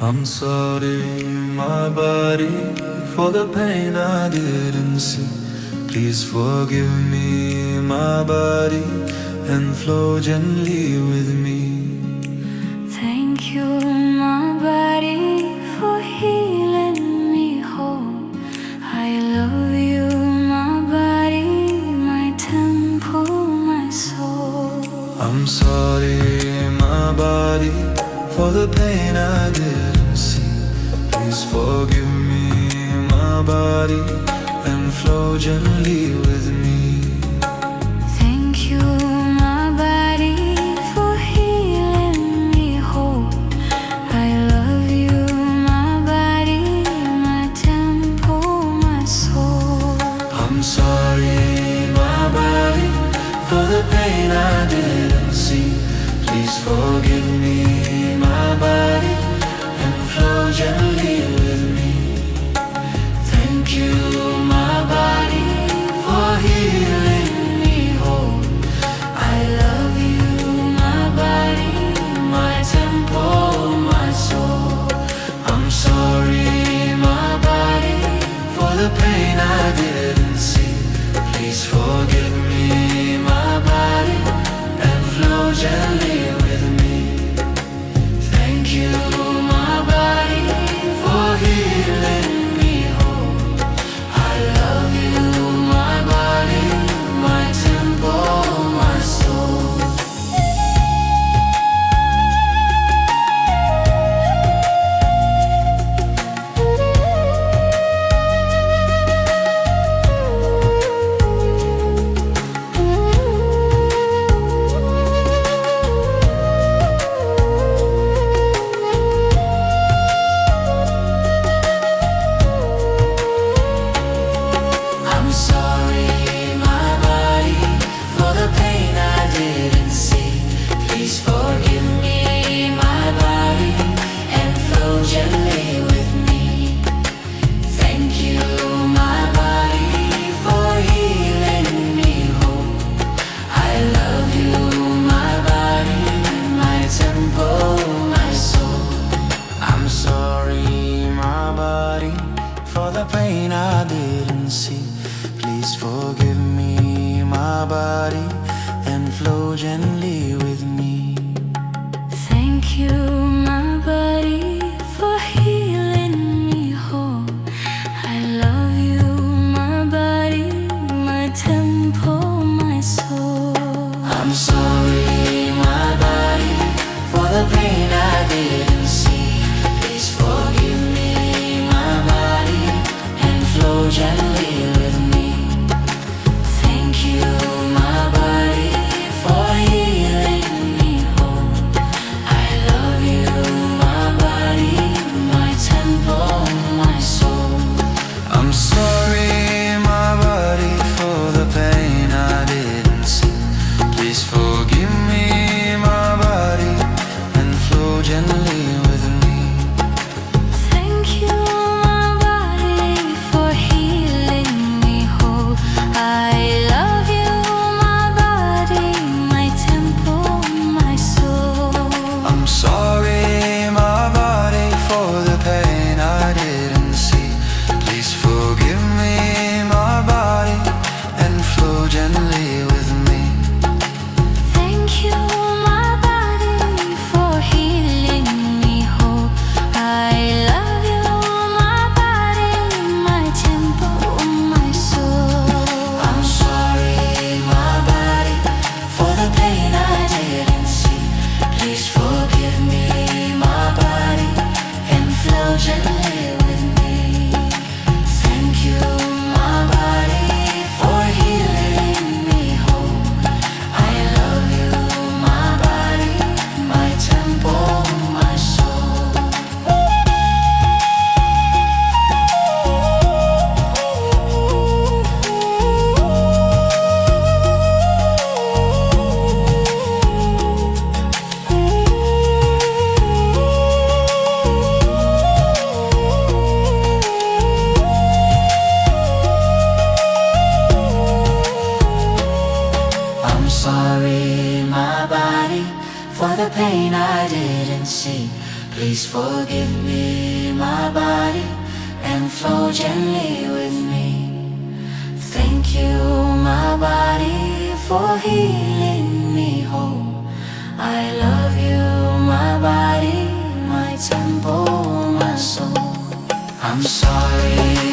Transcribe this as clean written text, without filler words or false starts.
I'm sorry, my body, for the pain I didn't see. Please forgive me, my body, and flow gently with me. Thank you, my body, for healing me whole. I love you, my body, my temple, my soul. I'm sorry, my body, for the pain I didn't see. Please forgive me, my body, and flow gently with me. Thank you, my body, for healing me whole. I love you, my body, my temple, my soul. I'm sorry, my body, for the pain I didn't see. Please forgive me, my body, and flow gently with me. Thank you, my body, for healing me whole. I love you, my body, my temple, my soul. I'm sorry, my body, for the pain I didn't see. Please forgive me, my body, and flow gently with me. Thank you, my body, for healing me whole. I love you, my body, my temple, my soul. I'm sorry, my body, for the pain I didn't see. Please forgive me, my body, and flow gently with me. Thank you, my body, for healing me whole. I love you, my body, my temple, my soul. I'm sorry, my body, for the pain I didn't see. Please forgive me, my body, and flow gently with me. Thank you, my body, for healing me whole. I love you, my body, my temple, my soul. I'm sorry, my body, for the pain I didn't see. Please forgive me, my body, and flow gently with me. Thank you, my body, for healing me whole. I love you, my body, my temple, my soul. I'm sorry, my body, for the pain I didn't see. Please forgive me, my body, and flow gently with me. Thank you, my body, for healing me whole. I love you, my body, my temple, my soul. I'm sorry, my body, for the pain I didn't see. Please forgive me, my body, and flow gently with me. Thank you, my body, for healing me whole. I love you, my body, my temple, my soul. I'm sorry, my body, for the pain I didn't see. Please forgive me, my body, and flow gently with me. Thank you, my body, for healing me whole. I love you, my body, my temple, my soul. I'm sorry, my body, for the pain I didn't see. Please forgive me, my body, and flow gently with me. Thank you, my body, for healing me whole. I love you, my body, my temple, my soul. I'm sorry,